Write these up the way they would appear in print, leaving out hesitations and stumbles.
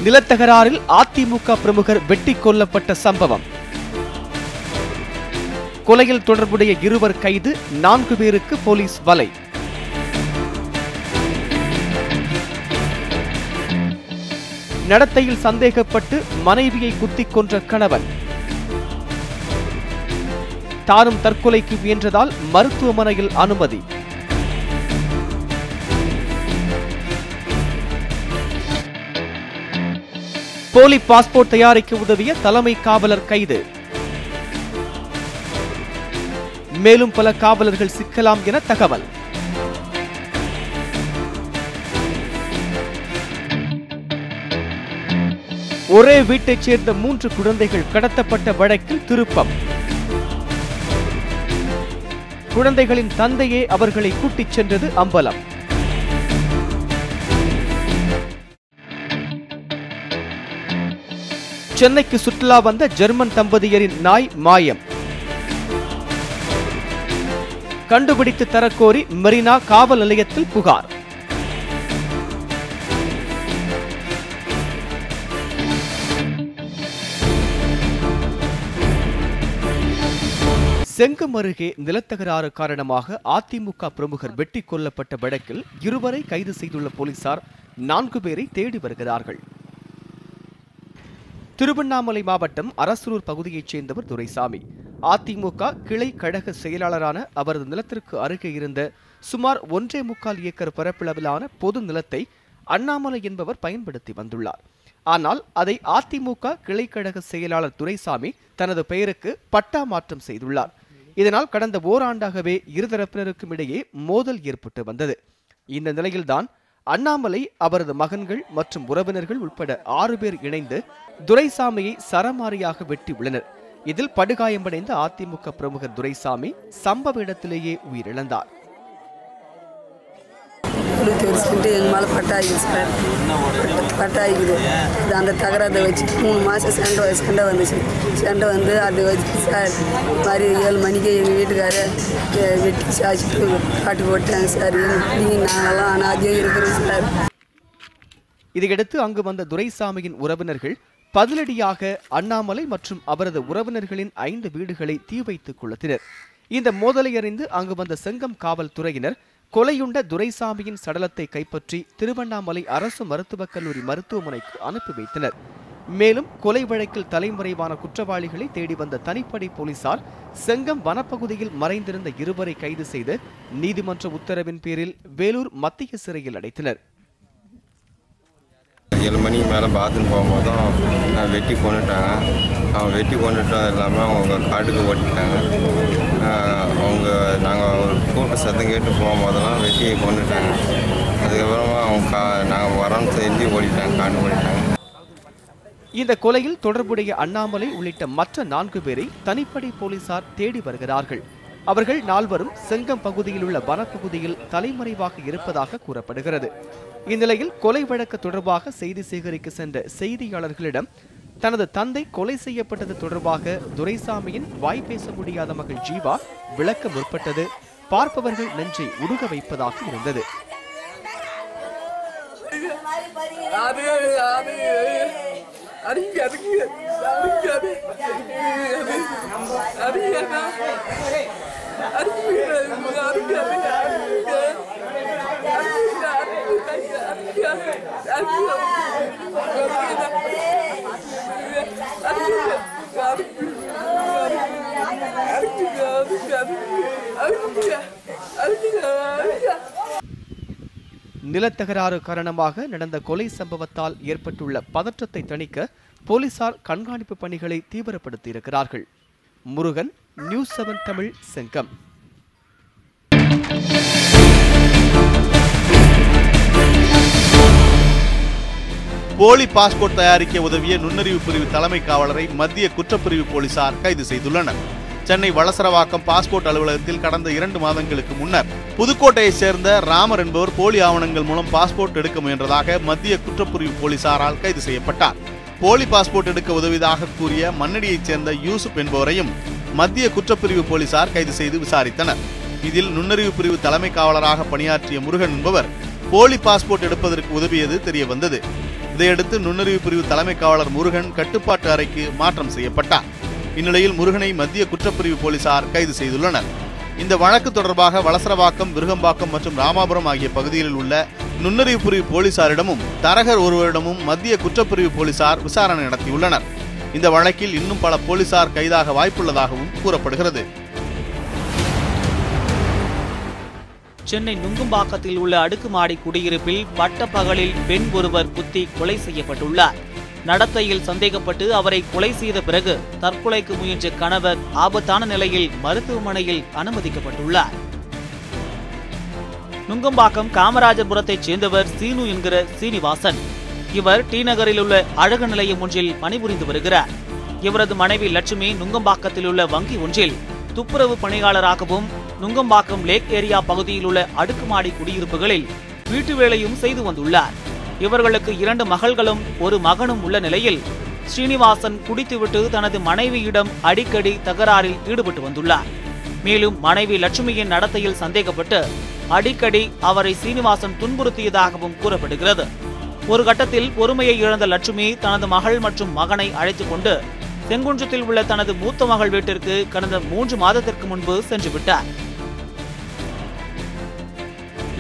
நிலத்தகராறில் அதிமுக பிரமுகர் வெட்டிக் கொல்லப்பட்ட சம்பவம். கொலையில் தொடர்புடைய 2 கைது, 4 பேருக்கு போலீஸ் வலை. நடத்தையில் சந்தேகப்பட்டு மனைவியை குத்திக் கொன்ற கணவன். தானும் தற்கொலைக்கு முயன்றதால் மருத்துவமனையில் அனுமதி. போலி பாஸ்போர்ட் தயாரிக்க உதவிய தலைமை காவலர் கைது. மேலும் பல காவலர்கள் சிக்கலாம் என தகவல். ஒரே வீட்டைச் சேர்ந்த 3 குழந்தைகள் கடத்தப்பட்ட வழக்கில் திருப்பம். குழந்தைகளின் தந்தையே அவர்களை கூட்டிச் சென்றது அம்பலம். சென்னைக்கு சுற்றுலா வந்த ஜெர்மன் தம்பதியரின் நாய் மாயம். கண்டுபிடித்து தரக்கோரி மெரினா காவல் நிலையத்தில் புகார். செங்கம் அருகே நிலத்தகராறு காரணமாக அதிமுக பிரமுகர் வெட்டிக் கொல்லப்பட்ட வழக்கில் 2 கைது செய்துள்ள போலீசார் 4 பேரை தேடி வருகிறார்கள். திருவண்ணாமலை மாவட்டம் அரசூர் பகுதியைச் சேர்ந்தவர் துரைசாமி. அதிமுக கிளை கழக செயலாளரான அவரது நிலத்திற்கு அருகே இருந்த சுமார் 1.25 ஏக்கர் பரப்பளவிலான பொது நிலத்தை அண்ணாமலை என்பவர் பயன்படுத்தி வந்துள்ளார். ஆனால் அதை அதிமுக கிளை கழக செயலாளர் துரைசாமி தனது பெயருக்கு பட்டா மாற்றம் செய்துள்ளார். இதனால் கடந்த ஓராண்டாகவே இருதரப்பினருக்கும் இடையே மோதல் ஏற்பட்டு வந்தது. இந்த நிலையில்தான் அண்ணாமலை, அவரது மகன்கள் மற்றும் உறவினர்கள் உட்பட 6 பேர் இணைந்து துரைசாமியை சரமாரியாக வெட்டி உள்ளனர். இதில் படுகாயமடைந்த அதிமுக பிரமுகர் துரைசாமி சம்பவ இடத்திலேயே உயிரிழந்தார். எங்கள் மேலே பட்டாயிக்குது சார், பட்டாயிக்குது. அந்த தகராதை வச்சு 3 மாதம் சண்டை வந்துச்சு. சண்டை வந்து அதை வச்சு சார் மாதிரி 7 மணிக்கு எங்கள் வீட்டுக்காரர் வெட்டி சாய்ச்சிட்டு காட்டு போட்டாங்க சார். எங்கள் நாங்களாம் அனாதையாக இருக்கிறோம் சார். இதையடுத்து அங்கு வந்த துரைசாமியின் உறவினர்கள் பதிலடியாக அண்ணாமலை மற்றும் அவரது உறவினர்களின் 5 வீடுகளை தீ வைத்துக் கொளுத்தினர். இந்த மோதலை அறிந்து அங்கு வந்த செங்கம் காவல்துறையினர் கொலையுண்ட துரைசாமியின் சடலத்தை கைப்பற்றி திருவண்ணாமலை அரசு மருத்துவக் கல்லூரி மருத்துவமனைக்கு அனுப்பி வைத்தனர். மேலும் கொலை வழக்கில் தலைமறைவான குற்றவாளிகளை தேடி வந்த தனிப்படை போலீசார் செங்கம் வனப்பகுதியில் மறைந்திருந்த 2 கைது செய்து நீதிமன்ற உத்தரவின் பேரில் வேலூர் மத்திய சிறையில் அடைத்தனர். 7 மணிக்கு மேலே பாத்ரூம் போகும்போதும் வெட்டி கொண்டுட்டாங்க. அவங்க வெட்டி கொண்டுட்டோம் இல்லாமல் அவங்க காட்டுக்கு ஓட்டிட்டாங்க. நாங்கள் ஒரு கூட்ட சத்தம் கேட்டு போகும்போதெல்லாம் வெட்டியை கொண்டுட்டாங்க. அதுக்கப்புறமா அவங்க நாங்கள் வரோன்னு செஞ்சு ஓடிட்டாங்க, காட்டு ஓடிட்டாங்க. இந்த கொலையில் தொடர்புடைய அண்ணாமலை உள்ளிட்ட மற்ற 4 பேரை தனிப்படை போலீசார் தேடி வருகிறார்கள். அவர்கள் 4வரும் செங்கம் பகுதியில் உள்ள வனப்பகுதியில் தலைமறைவாக இருப்பதாக கூறப்படுகிறது. இந்நிலையில் கொலை வழக்கு தொடர்பாக செய்தி சேகரிக்க சென்ற செய்தியாளர்களிடம் தனது தந்தை கொலை செய்யப்பட்டது தொடர்பாக துரைசாமியின் வாய் பேச முடியாத மகள் ஜீவா விளக்க முற்பட்டது பார்ப்பவர்கள் நெஞ்சை உருக வைப்பதாக இருந்தது. நிலத்தகராறு காரணமாக நடந்த கொலை சம்பவத்தால் ஏற்பட்டுள்ள பதற்றத்தை தணிக்க போலீசார் கண்காணிப்பு பணிகளை தீவிரப்படுத்தியிருக்கிறார்கள். முருகன், நியூஸ் 7 தமிழ், செங்கம். போலி பாஸ்போர்ட் தயாரிக்க உதவிய நுண்ணறிவு பிரிவு தலைமை காவலரை மத்திய குற்றப்பிரிவு போலீசார் கைது செய்துள்ளனர். சென்னை வளசரவாக்கம் பாஸ்போர்ட் அலுவலகத்தில் கடந்த 2 மாதங்களுக்கு முன்னர் புதுக்கோட்டையைச் சேர்ந்த ராமர் என்பவர் போலி ஆவணங்கள் மூலம் பாஸ்போர்ட் எடுக்க முயன்றதாக மத்திய குற்றப்பிரிவு போலீசாரால் கைது செய்யப்பட்டார். போலி பாஸ்போர்ட் எடுக்க உதவியதாக கூறிய மண்ணடியைச் சேர்ந்த யூசுப் என்பவரையும் மத்திய குற்றப்பிரிவு போலீசார் கைது செய்து விசாரித்தனர். இதில் நுண்ணறிவு பிரிவு தலைமை காவலராக பணியாற்றிய முருகன் என்பவர் போலி பாஸ்போர்ட் எடுப்பதற்கு உதவியது தெரிய வந்தது. இதையடுத்து நுண்ணறிவு பிரிவு தலைமை காவலர் முருகன் கட்டுப்பாட்டு அறைக்கு மாற்றம் செய்யப்பட்டார். இந்நிலையில் முருகனை மத்திய குற்றப்பிரிவு போலீசார் கைது செய்துள்ளனர். இந்த வழக்கு தொடர்பாக வளசரவாக்கம், விருகம்பாக்கம் மற்றும் ராமாபுரம் ஆகிய பகுதிகளில் உள்ள நுண்ணறிவு பிரிவு போலீசாரிடமும் தரகர் ஒருவரிடமும் மத்திய குற்றப்பிரிவு போலீசார் விசாரணை நடத்தியுள்ளனர். இந்த வழக்கில் இன்னும் பல போலீசார் கைதாக வாய்ப்புள்ளதாகவும் கூறப்படுகிறது. சென்னை நுங்கம்பாக்கத்தில் உள்ள அடுக்குமாடி குடியிருப்பில் பட்டப்பகலில் பெண் ஒருவர் குத்தி கொலை செய்யப்பட்டுள்ளார். நடத்தையில் சந்தேகப்பட்டு அவரை கொலை செய்த பிறகு தற்கொலைக்கு முயன்ற கணவர் ஆபத்தான நிலையில் மருத்துவமனையில் அனுமதிக்கப்பட்டுள்ளார். நுங்கம்பாக்கம் காமராஜபுரத்தைச் சேர்ந்தவர் சீனு என்கிற சீனிவாசன். இவர் டி நகரில் உள்ள அழகு நிலையம் ஒன்றில் பணிபுரிந்து வருகிறார். இவரது மனைவி லட்சுமி நுங்கம்பாக்கத்தில் உள்ள வங்கி ஒன்றில் துப்புரவு பணியாளராகவும் நுங்கம்பாக்கம் லேக் ஏரியா பகுதியில் உள்ள அடுக்குமாடி குடியிருப்புகளில் வீட்டு வேலையும் செய்து வந்துள்ளார். இவர்களுக்கு 2 மகள்களும் 1 மகனும் உள்ள நிலையில் ஸ்ரீனிவாசன் குடித்துவிட்டு தனது மனைவியிடம் அடிக்கடி தகராறில் ஈடுபட்டு வந்துள்ளார். மேலும் மனைவி லட்சுமியின் நடத்தையில் சந்தேகப்பட்டு அடிக்கடி அவரை சீனிவாசன் துன்புறுத்தியதாகவும் கூறப்படுகிறது. ஒரு கட்டத்தில் பொறுமையை இழந்த லட்சுமி தனது மகள் மற்றும் மகனை அழைத்துக் கொண்டு செங்குன்றத்தில் உள்ள தனது மூத்த மகள் வீட்டிற்கு கடந்த 3 மாதத்திற்கு முன்பு சென்று விட்டார்.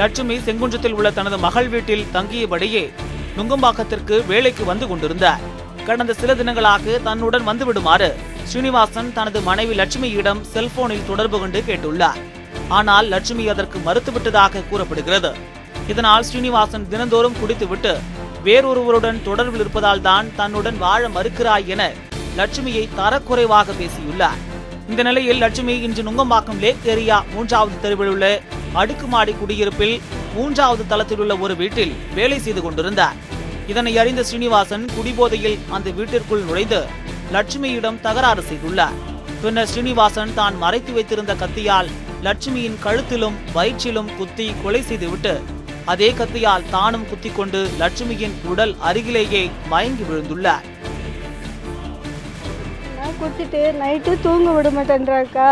லட்சுமி செங்குன்றத்தில் உள்ள தனது மகள் வீட்டில் தங்கியபடியே நுங்கம்பாக்கத்திற்கு வேலைக்கு வந்து கொண்டிருந்தார். கடந்த சில தினங்களாக தன்னுடன் வந்துவிடுமாறு ஸ்ரீனிவாசன் தனது மனைவி லட்சுமியிடம் செல்போனில் தொடர்பு கொண்டு கேட்டுள்ளார். ஆனால் லட்சுமி அதற்கு மறுத்துவிட்டதாக கூறப்படுகிறது. இதனால் ஸ்ரீனிவாசன் தினந்தோறும் குடித்துவிட்டு வேறொருவருடன் தொடர்பில் இருப்பதால் தான் தன்னுடன் வாழ மறுக்கிறாய் என லட்சுமியை தரக்குறைவாக பேசியுள்ளார். இந்த நிலையில் லட்சுமி இன்று நுங்கம்பாக்கம் லேக் ஏரியா 3வது தெருவில் உள்ள அடுக்குமாடி குடியிருப்பில் 3வது தளத்தில் உள்ள ஒரு வீட்டில் வேலை செய்து கொண்டிருந்தார். இதனை அறிந்த ஸ்ரீனிவாசன் குடிபோதையில் அந்த வீட்டிற்குள் நுழைந்து லட்சுமியிடம் தகராறு செய்துள்ளார். பின்னர் ஸ்ரீனிவாசன் தான் மறைத்து வைத்திருந்த கத்தியால் லட்சுமியின் கழுத்திலும் வயிற்றிலும் குத்தி கொலை செய்துவிட்டு அதே கத்தியால் தானும் குத்திக் கொண்டு லட்சுமியின் உடல் அருகிலேயே மயங்கி விழுந்துள்ளார். குடிச்சிட்டு நைட்டு தூங்க விட மாட்டேன்றாக்கா.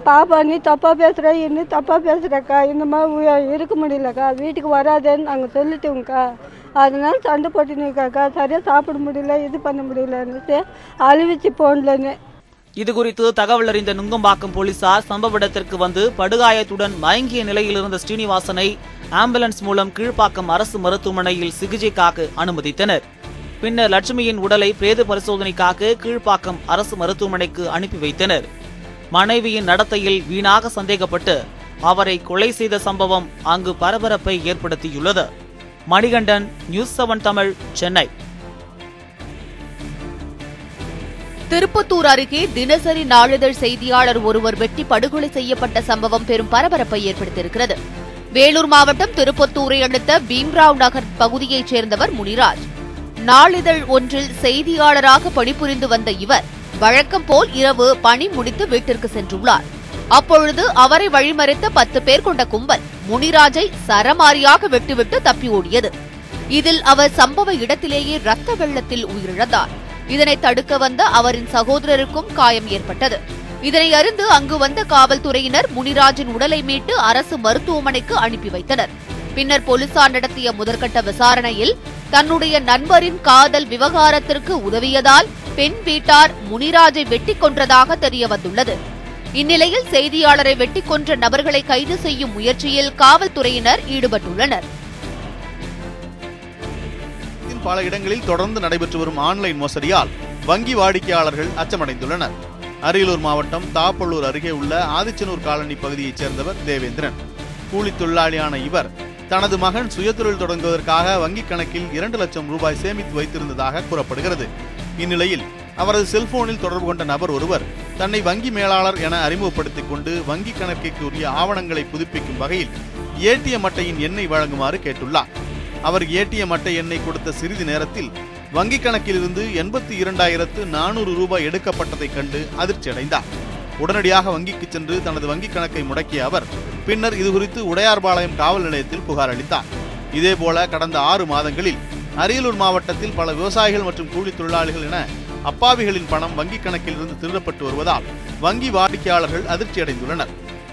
பாப்பா நீ தப்பா பேசுற, இன்னும் தப்பா பேசுறக்கா, இந்த மாதிரி இருக்க முடியலக்கா, வீட்டுக்கு வராதேன்னு நாங்கள் சொல்லிட்டோங்கக்கா. அதனால சண்டை போட்டுனுக்காக்கா, சரியா சாப்பிட முடியல, இது பண்ண முடியலன்னு அழிவிச்சு போன்லன்னு. இது குறித்து தகவல் அறிந்த நுங்கம்பாக்கம் போலீசார் சம்பவ இடத்திற்கு வந்து படுகாயத்துடன் மயங்கிய நிலையில் இருந்த ஸ்ரீனிவாசனை ஆம்புலன்ஸ் மூலம் கீழ்ப்பாக்கம் அரசு மருத்துவமனையில் சிகிச்சைக்காக அனுமதித்தனர். பின்னர் லட்சுமியின் உடலை பிரேத பரிசோதனைக்காக கீழ்ப்பாக்கம் அரசு மருத்துவமனைக்கு அனுப்பி வைத்தனர். மனைவியின் நடத்தையில் வீணாக சந்தேகப்பட்டு அவரை கொலை செய்த சம்பவம் அங்கு பரபரப்பை ஏற்படுத்தியுள்ளது. மணிகண்டன், நியூஸ் 7 தமிழ், சென்னை. திருப்பத்தூர் அருகே தினசரி நாளிதழ் செய்தியாளர் ஒருவர் வெட்டி படுகொலை செய்யப்பட்ட சம்பவம் பெரும் பரபரப்பை ஏற்படுத்தியிருக்கிறது. வேலூர் மாவட்டம் திருப்பத்தூரை அடுத்த பீம்ராவ் நகர் பகுதியைச் சேர்ந்தவர் முனிராஜ். நாளிதழ் ஒன்றில் செய்தியாளராக பணிபுரிந்து வந்த இவர் வழக்கம் போல் இரவு பணி முடித்து வீட்டிற்கு சென்றுள்ளார். அப்பொழுது அவரை வழிமறித்த 10 பேர் கொண்ட கும்பல் முனிராஜை சரமாரியாக வெட்டிவிட்டு தப்பி ஓடியது. இதில் அவர் சம்பவ இடத்திலேயே ரத்த வெள்ளத்தில் உயிரிழந்தார். இதனை தடுக்க வந்த அவரின் சகோதரருக்கும் காயம் ஏற்பட்டது. இதனை அறிந்து அங்கு வந்த காவல்துறையினர் முனிராஜின் உடலை மீட்டு அரசு மருத்துவமனைக்கு அனுப்பி வைத்தனர். பின்னர் போலீசார் நடத்திய முதற்கட்ட விசாரணையில் தன்னுடைய நண்பரின் காதல் விவகாரத்திற்கு உதவியதால் பெண் வீட்டார் முனிராஜை வெட்டிக் கொன்றதாக தெரிய வந்துள்ளது. இந்நிலையில் செய்தியாளரை வெட்டிக் கொன்ற நபர்களை கைது செய்யும் முயற்சியில் காவல்துறையினர் ஈடுபட்டுள்ளனர். பல இடங்களில் தொடர்ந்து நடைபெற்று வரும் ஆன்லைன் மோசடியால் வங்கி வாடிக்கையாளர்கள் அச்சமடைந்துள்ளனர். அரியலூர் மாவட்டம் தாப்பள்ளூர் அருகே உள்ள ஆதிச்சனூர் காலனி பகுதியைச் சேர்ந்தவர் தேவேந்திரன். கூலி தொழிலாளியான இவர் தனது மகன் சுயதொழில் தொடங்குவதற்காக வங்கிக் கணக்கில் 2 லட்சம் ரூபாய் சேமித்து வைத்திருந்ததாக கூறப்படுகிறது. இந்நிலையில் அவரது செல்போனில் தொடர்பு கொண்ட நபர் ஒருவர் தன்னை வங்கி மேலாளர் என அறிமுகப்படுத்திக் கொண்டு வங்கி கணக்கிற்கு உரிய ஆவணங்களை புதுப்பிக்கும் வகையில் ஏடிஎம் அட்டையின் எண்ணை வழங்குமாறு கேட்டுள்ளார். அவர் ஏடிஎம் அட்டை எண்ணை கொடுத்த சிறிது நேரத்தில் வங்கிக் கணக்கிலிருந்து 82,400 ரூபாய் எடுக்கப்பட்டதை கண்டு அதிர்ச்சியடைந்தார். உடனடியாக வங்கிக்கு சென்று தனது வங்கிக் கணக்கை முடக்கிய அவர் பின்னர் இதுகுறித்து உடையார்பாளையம் காவல் நிலையத்தில் புகார் அளித்தார். இதேபோல கடந்த 6 மாதங்களில் அரியலூர் மாவட்டத்தில் பல விவசாயிகள் மற்றும் கூலி தொழிலாளிகள் என அப்பாவிகளின் பணம் வங்கிக் கணக்கில் இருந்து திருடப்பட்டு வருவதால் வங்கி வாடிக்கையாளர்கள் அதிர்ச்சியடைந்துள்ளனர்.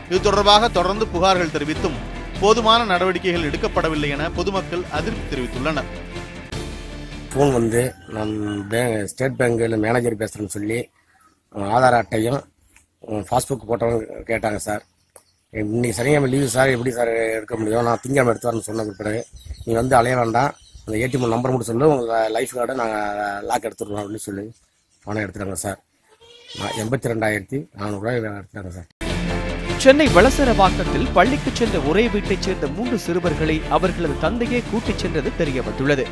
இது தொடர்பாக தொடர்ந்து புகார்கள் தெரிவித்தும் போதுமான நடவடிக்கைகள் எடுக்கப்படவில்லை என பொதுமக்கள் அதிருப்தி தெரிவித்துள்ளனர். ஃபோன் வந்து ஸ்டேட் பேங்கில் மேனேஜர் பேசுகிறேன்னு சொல்லி ஆதார் அட்டையும் பாஸ்புக் போட்டவங்க கேட்டாங்க சார். இன்னைக்கு சனிக்கிழமை லீவு சார், எப்படி சார் எடுக்க முடியும்? நான் திங்கக்கிழமை எடுத்து வரேன்னு சொன்ன பிறகு நீ வந்து அலைய வேண்டாம், அந்த ஏடிஎம் நம்பர் மட்டும் சொல்லு, உங்கள் லைஃப் கார்டை நாங்கள் லாக் எடுத்துடுறோம் அப்படின்னு சொல்லி பணம் எடுத்துட்டாங்க சார். 82,400 எடுத்துட்டாங்க சார். சென்னை வளசரவாக்கத்தில் பள்ளிக்கு சென்ற ஒரே வீட்டைச் சேர்ந்த 3 சிறுவர்களை அவர்களது தந்தையே கூட்டிச் சென்றது தெரிய வந்துள்ளது.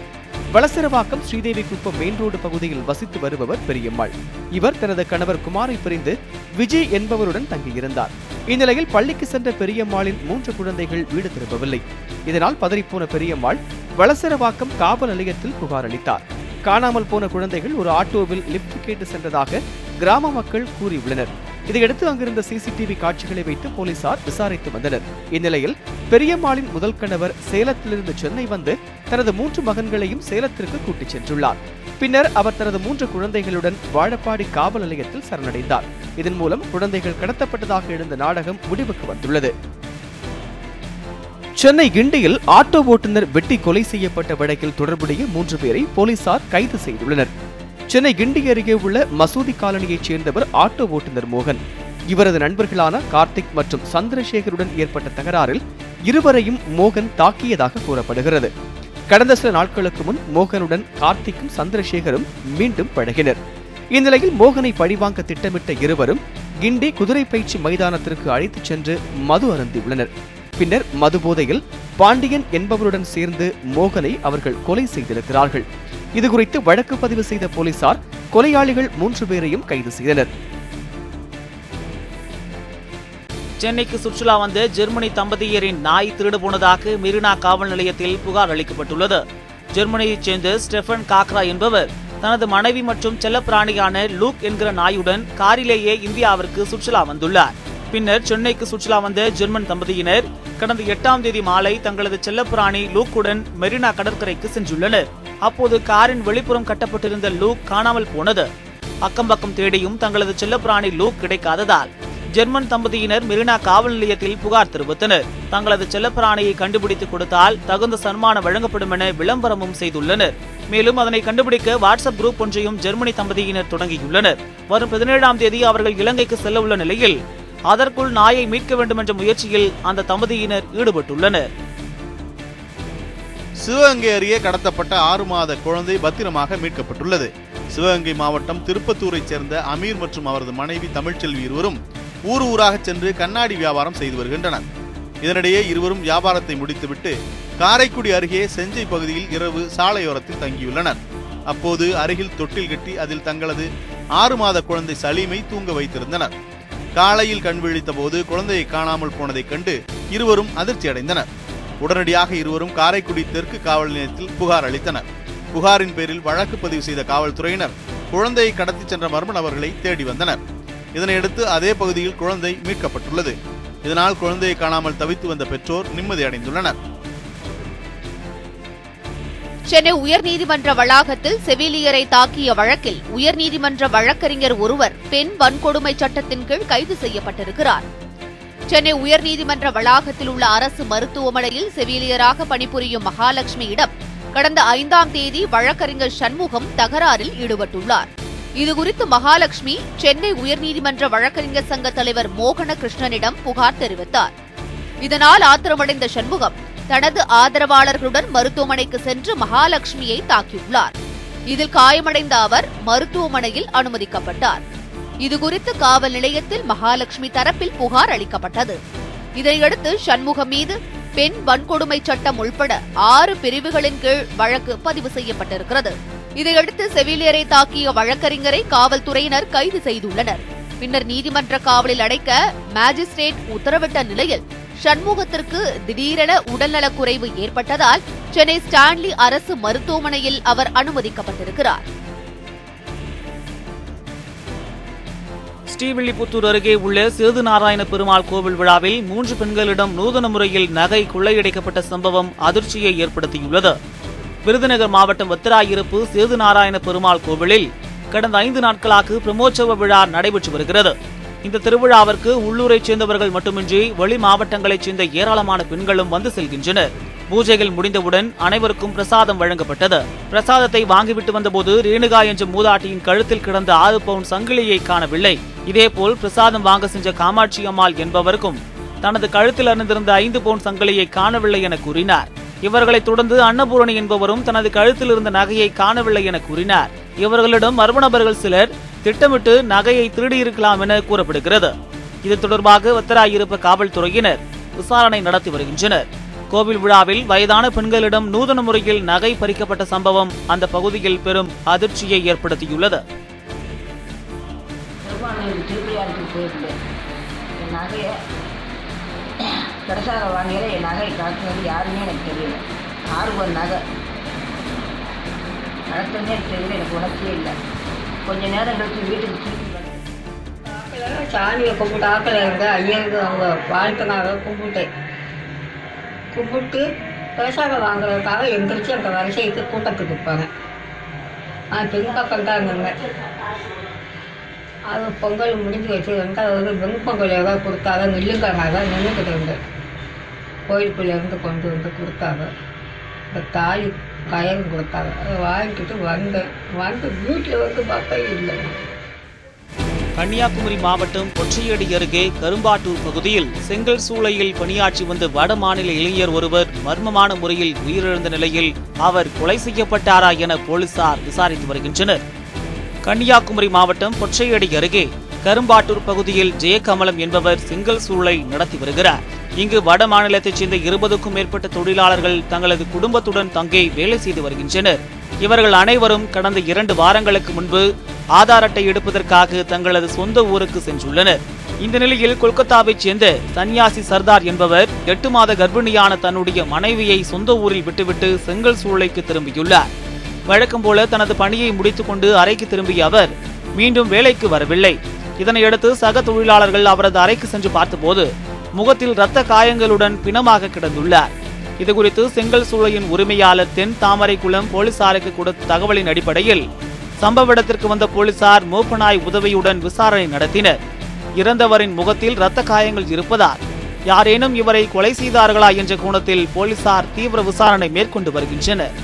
வளசரவாக்கம் ஸ்ரீதேவி குப்பம் மெயின் ரோடு பகுதியில் வசித்து வருபவர் பெரியம்மாள். இவர் தனது கணவர் குமாரை பிரிந்து விஜய் என்பவருடன் தங்கியிருந்தார். இந்நிலையில் பள்ளிக்கு சென்ற பெரியம்மாளின் 3 குழந்தைகள் வீடு திரும்பவில்லை. இதனால் பதறிப்போன பெரியம்மாள் வளசரவாக்கம் காவல் நிலையத்தில் புகார் அளித்தார். காணாமல் போன குழந்தைகள் ஒரு ஆட்டோவில் லிப்ட் கேட்டு சென்றதாக கிராம மக்கள் கூறியுள்ளனர். இதையடுத்து அங்கிருந்த சிசிடிவி காட்சிகளை வைத்து போலீசார் விசாரித்து வந்தனர். இந்நிலையில் பெரியம்மாளின் முதல் கணவர் சேலத்திலிருந்து சென்னை வந்து தனது 3 மகன்களையும் சேலத்திற்கு கூட்டிச் சென்றுள்ளார். பின்னர் அவர் தனது 3 குழந்தைகளுடன் வாழப்பாடி காவல் நிலையத்தில் சரணடைந்தார். இதன் மூலம் குழந்தைகள் கடத்தப்பட்டதாக எழுந்த நாடகம் முடிவுக்கு வந்துள்ளது. சென்னை கிண்டியில் ஆட்டோ ஓட்டுநர் வெட்டி கொலை செய்யப்பட்ட வழக்கில் தொடர்புடைய 3 பேரை போலீசார் கைது செய்துள்ளனர். சென்னை கிண்டி அருகே உள்ள மசூதி காலனியைச் சேர்ந்தவர் ஆட்டோ ஓட்டுநர் மோகன். இவரது நண்பர்களான கார்த்திக் மற்றும் சந்திரசேகருடன் ஏற்பட்ட தகராறில் இருவரையும் மோகன் தாக்கியதாக கூறப்படுகிறது. கடந்த சில நாட்களுக்கு முன் மோகனுடன் கார்த்திக்கும் சந்திரசேகரும் மீண்டும் பழகினர். இந்நிலையில் மோகனை பழிவாங்க திட்டமிட்ட இருவரும் கிண்டி குதிரை பயிற்சி மைதானத்திற்கு அழைத்துச் சென்று மது அருந்தியுள்ளனர். பின்னர் மது போதையில் பாண்டியன் என்பவருடன் சேர்ந்து மோகனை அவர்கள் கொலை செய்திருக்கிறார்கள். இதுகுறித்து வழக்கு பதிவு செய்த போலீசார் கொலையாளிகள் 3 பேரையும் கைது செய்தனர். சென்னைக்கு சுற்றுலா வந்த ஜெர்மனி தம்பதியரின் நாய் திருடு போனதாக மெரினா காவல் நிலையத்தில் புகார் அளிக்கப்பட்டுள்ளது. ஜெர்மனியைச் சேர்ந்த ஸ்டெஃபன் காக்ரா என்பவர் தனது மனைவி மற்றும் செல்லப்பிராணியான லூக் என்கிற நாயுடன் காரிலேயே இந்தியாவிற்கு சுற்றுலா வந்துள்ளார். பின்னர் சென்னைக்கு சுற்றுலா வந்த ஜெர்மன் தம்பதியினர் கடந்த 8ஆம் தேதி மாலை தங்களது செல்லப்பிராணி லூக்குடன் மெரினா கடற்கரைக்கு சென்றுள்ளனர். அப்போது காரின் வெளிப்புறம் கட்டப்பட்டிருந்த லூக் காணாமல் போனது. அக்கம்பக்கம் தேடியும் தங்களது செல்லப்பிராணி லூக் கிடைக்காததால் ஜெர்மன் தம்பதியினர் மெரினா காவல் நிலையத்தில் புகார் தெரிவித்தனர். தங்களது செல்லப்பிராணியை கண்டுபிடித்து கொடுத்தால் தகுந்த சன்மானம் வழங்கப்படும் என விளம்பரமும் செய்துள்ளனர். மேலும் அதனை கண்டுபிடிக்க வாட்ஸ்அப் குரூப் ஒன்றையும் ஜெர்மனி தம்பதியினர் தொடங்கியுள்ளனர். வரும் 17ஆம் தேதி அவர்கள் இலங்கைக்கு செல்ல உள்ள நிலையில் அதற்குள் நாயை மீட்க வேண்டும் என்ற முயற்சியில் அந்த தம்பதியினர் ஈடுபட்டுள்ளனர். சிவகங்கை அருகே கடத்தப்பட்ட 6 மாத குழந்தை பத்திரமாக மீட்கப்பட்டுள்ளது. சிவகங்கை மாவட்டம் திருப்பத்தூரைச் சேர்ந்த அமீர் மற்றும் அவரது மனைவி தமிழ்ச்செல்வி இருவரும் ஊராக சென்று கண்ணாடி வியாபாரம் செய்து வருகின்றனர். இதனிடையே இருவரும் வியாபாரத்தை முடித்துவிட்டு காரைக்குடி அருகே செஞ்சை பகுதியில் இரவு சாலையோரத்தில் தங்கியுள்ளனர். அப்போது அருகில் தொட்டில் கட்டி அதில் தங்களது 6 மாத குழந்தை சலீமை தூங்க வைத்திருந்தனர். காலையில் கண் விழித்த போது குழந்தையை காணாமல் போனதைக் கண்டு இருவரும் அதிர்ச்சி அடைந்தனர். உடனடியாக இருவரும் காரைக்குடி தெற்கு காவல் நிலையத்தில் புகார் அளித்தனர். புகாரின் பேரில் வழக்கு பதிவு செய்த காவல்துறையினர் குழந்தையை கடத்திச் சென்ற மர்ம நபர்களை தேடி வந்தனர். இதனையடுத்து அதே பகுதியில் குழந்தை மீட்கப்பட்டுள்ளது. இதனால் குழந்தையை காணாமல் தவித்து வந்த பெற்றோர் நிம்மதி அடைந்துள்ளனர். சென்னை உயர்நீதிமன்ற வளாகத்தில் செவிலியரை தாக்கிய வழக்கில் உயர்நீதிமன்ற வழக்கறிஞர் ஒருவர் பெண் வன்கொடுமை சட்டத்தின் கீழ் கைது செய்யப்பட்டிருக்கிறார். சென்னை உயர்நீதிமன்ற வளாகத்தில் உள்ள அரசு மருத்துவமனையில் செவிலியராக பணிபுரியும் மகாலட்சுமியிடம் கடந்த 5ஆம் தேதி வழக்கறிஞர் சண்முகம் தகராறில் ஈடுபட்டுள்ளார். இதுகுறித்து மகாலட்சுமி சென்னை உயர்நீதிமன்ற வழக்கறிஞர் சங்க தலைவர் மோகன கிருஷ்ணனிடம் புகார் தெரிவித்தார். இதனால் ஆத்திரமடைந்த சண்முகம் தனது ஆதரவாளர்களுடன் மருத்துவமனைக்கு சென்று மகாலட்சுமியை தாக்கியுள்ளார். இதில் காயமடைந்த அவர் மருத்துவமனையில் அனுமதிக்கப்பட்டார். இதுகுறித்து காவல் நிலையத்தில் மகாலட்சுமி தரப்பில் புகார் அளிக்கப்பட்டது. இதையடுத்து சண்முகம் மீது பெண் வன்கொடுமை சட்டம் உள்பட 6 பிரிவுகளின் கீழ் வழக்கு பதிவு செய்யப்பட்டிருக்கிறது. இதையடுத்து செவிலியரை தாக்கிய வழக்கறிஞரை காவல்துறையினர் கைது செய்துள்ளனர். பின்னர் நீதிமன்ற காவலில் அடைக்க மாஜிஸ்ட்ரேட் உத்தரவிட்ட நிலையில் சண்முகத்திற்கு திடீரென உடல்நலக்குறைவு ஏற்பட்டதால் சென்னை ஸ்டான்லி அரசு மருத்துவமனையில் அவர் அனுமதிக்கப்பட்டிருக்கிறார். ஸ்ரீவில்லிபுத்தூர் அருகே உள்ள சேதுநாராயண பெருமாள் கோவில் விழாவில் 3 பெண்களிடம் நூதன முறையில் நகை கொள்ளையடிக்கப்பட்ட சம்பவம் அதிர்ச்சியை ஏற்படுத்தியுள்ளது. விருதுநகர் மாவட்டம் வத்திராயிருப்பு சேதுநாராயண பெருமாள் கோவிலில் கடந்த 5 நாட்களாக பிரம்மோற்சவ விழா நடைபெற்று வருகிறது. இந்த திருவிழாவிற்கு உள்ளூரைச் சேர்ந்தவர்கள் மட்டுமின்றி வெளி மாவட்டங்களைச் சேர்ந்த ஏராளமான பெண்களும் வந்து செல்கின்றனர். பூஜைகள் முடிந்தவுடன் அனைவருக்கும் பிரசாதம் வழங்கப்பட்டது. பிரசாதத்தை வாங்கிவிட்டு வந்தபோது ரேணுகா என்ற மூதாட்டியின் கழுத்தில் கிடந்த 6 பவுன் சங்கிலியை காணவில்லை. இதேபோல் பிரசாதம் வாங்க சென்ற காமாட்சி அம்மாள் என்பவருக்கும் தனது கழுத்தில் அணிந்திருந்த 5 பவுன் சங்கிலியை காணவில்லை என கூறினார். இவர்களைத் தொடர்ந்து அன்னபூரணி என்பவரும் தனது கழுத்தில் இருந்த நகையை காணவில்லை என கூறினார். இவர்களிடம் மர்ம நபர்கள் சிலர் திட்டமிட்டு நகையை திருடியிருக்கலாம் என கூறப்படுகிறது. இது தொடர்பாக வத்தராயிருப்பு காவல்துறையினர் விசாரணை நடத்தி வருகின்றனர். கோவில் விழாவில் வயதான பெண்களிடம் நூதன முறையில் நகை பறிக்கப்பட்ட சம்பவம் அந்த பகுதியில் பெரும் அதிர்ச்சியை ஏற்படுத்தியுள்ளது. கடைசாக வாங்கிற என் நகை கலத்துனது யாருமே எனக்கு தெரியல. 6 பவுன் நகை கலத்துனே எனக்கு தெரியல. எனக்கு உணர்ச்சியே இல்லை. கொஞ்ச நேரம் கழிச்சு வீட்டுக்கு சாமியை கும்பிட்டு ஆக்கள் இருந்த ஐயருக்கு அவங்க வாழ்த்துனாக கும்பிட்டு கடைசாக வாங்குறதுக்காக எந்திரிச்சு அந்த வரிசைக்கு கூட்டத்துக்கு இருப்பாங்க. பெண்பாக்கள் தான் இருந்தேங்க. அது பொங்கல் முடிஞ்சு வச்சு ரெண்டாவது வெண்பொங்கல் ஏதாவது கொடுத்தாங்க. நெல்லுக்காராக நின்றுக்கிட்டு இருந்தேன். கோயிலுக்குள்ளேருந்து கொண்டு வந்து கொடுத்தாங்க. இந்த தாலி கயறு கொடுத்தாங்க. அதை வாங்கிட்டு வந்து வீட்டில் வந்து பார்த்தா இல்லை. கன்னியாகுமரி மாவட்டம் பொற்றையடி அருகே கரும்பாட்டூர் பகுதியில் செங்கல் சூளையில் பணியாற்றி வந்த வட மாநில இளைஞர் ஒருவர் மர்மமான முறையில் உயிரிழந்த நிலையில் அவர் கொலை செய்யப்பட்டாரா என போலீசார் விசாரித்து வருகின்றனர். கன்னியாகுமரி மாவட்டம் பொற்றையடி அருகே கரும்பாட்டூர் பகுதியில் ஜெயகமலம் என்பவர் செங்கல் சூளை நடத்தி வருகிறார். இங்கு வட மாநிலத்தைச் சேர்ந்த 20க்கும் மேற்பட்ட தொழிலாளர்கள் தங்களது குடும்பத்துடன் தங்கி வேலை செய்து வருகின்றனர். இவர்கள் அனைவரும் கடந்த 2 வாரங்களுக்கு முன்பு ஆதார் அட்டை எடுப்பதற்காக தங்களது சொந்த ஊருக்கு சென்றுள்ளனர். இந்த நிலையில் கொல்கத்தாவைச் சேர்ந்த சன்னியாசி சர்தார் என்பவர் 8 மாத கர்ப்பிணியான தன்னுடைய மனைவியை சொந்த ஊரில் விட்டுவிட்டு செங்கல் சூளைக்கு திரும்பியுள்ளார். வழக்கம் போல தனது பணியை முடித்துக் கொண்டு அறைக்கு திரும்பிய அவர் மீண்டும் வேலைக்கு வரவில்லை. இதனையடுத்து சக தொழிலாளர்கள் அவரது அறைக்கு சென்று பார்த்தபோது முகத்தில் இரத்த காயங்களுடன் பிணமாக கிடந்துள்ளார். இதுகுறித்து செங்கல் சூளையின் உரிமையாளர் தென் தாமரைக்குளம் போலீசாருக்கு கொடுத்த தகவலின் அடிப்படையில் சம்பவ இடத்திற்கு வந்த போலீசார் மோப்பநாய் உதவியுடன் விசாரணை நடத்தினர். இறந்தவரின் முகத்தில் இரத்த காயங்கள் இருப்பதால் யாரேனும் இவரை கொலை செய்தார்களா என்ற கோணத்தில் போலீசார் தீவிர விசாரணை மேற்கொண்டு வருகின்றனர்.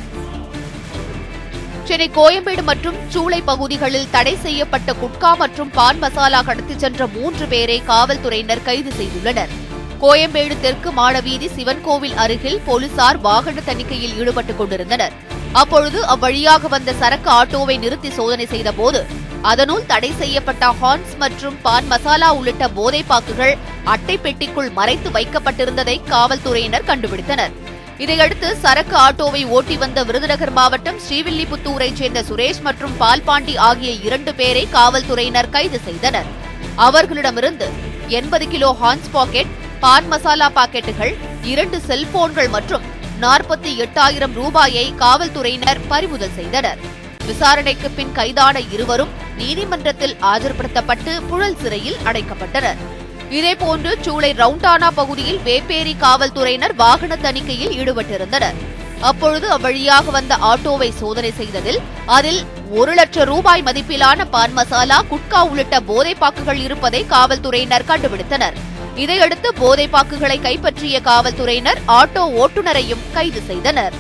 சென்னை கோயம்பேடு மற்றும் சூளை பகுதிகளில் தடை செய்யப்பட்ட குட்கா மற்றும் பான் மசாலா கடத்திச் சென்ற 3 பேரை காவல்துறையினர் கைது செய்துள்ளனர். கோயம்பேடு தெற்கு மாடவீதி சிவன் கோவில் அருகில் போலீசார் வாகன தணிக்கையில் ஈடுபட்டுக் கொண்டிருந்தனர். அப்பொழுது அவ்வழியாக வந்த சரக்கு ஆட்டோவை நிறுத்தி சோதனை செய்தபோது அதனுள் தடை செய்யப்பட்ட ஹான்ஸ் மற்றும் பான் மசாலா உள்ளிட்ட போதைப்பாக்குகள் அட்டை பெட்டிக்குள் மறைத்து வைக்கப்பட்டிருந்ததை காவல்துறையினர் கண்டுபிடித்தனர். இதையடுத்து சரக்கு ஆட்டோவை ஓட்டி வந்த விருதுநகர் மாவட்டம் ஸ்ரீவில்லிபுத்தூரைச் சேர்ந்த சுரேஷ் மற்றும் பால்பாண்டி ஆகிய 2 பேரை காவல்துறையினர் கைது செய்தனர். அவர்களிடமிருந்து 80 கிலோ ஹான்ஸ் பாக்கெட், பான் மசாலா பாக்கெட்டுகள், 2 செல்போன்கள் மற்றும் 48,000 ரூபாயை காவல்துறையினர் பறிமுதல் செய்தனர். விசாரணைக்கு பின் கைதான இருவரும் நீதிமன்றத்தில் ஆஜர்படுத்தப்பட்டு புழல் சிறையில் அடைக்கப்பட்டனர். இதேபோன்று சூளை ரவுண்டானா பகுதியில் வேப்பேரி காவல்துறையினர் வாகன தணிக்கையில் ஈடுபட்டிருந்தனர். அப்பொழுது அவ்வழியாக வந்த ஆட்டோவை சோதனை செய்ததில் அதில் 1 லட்சம் ரூபாய் மதிப்பிலான பான் மசாலா, குட்கா உள்ளிட்ட போதைப்பாக்குகள் இருப்பதை காவல்துறையினர் கண்டுபிடித்தனர். இதையடுத்து போதைப்பாக்குகளை கைப்பற்றிய காவல்துறையினர் ஆட்டோ ஓட்டுநரையும் கைது செய்தனர்.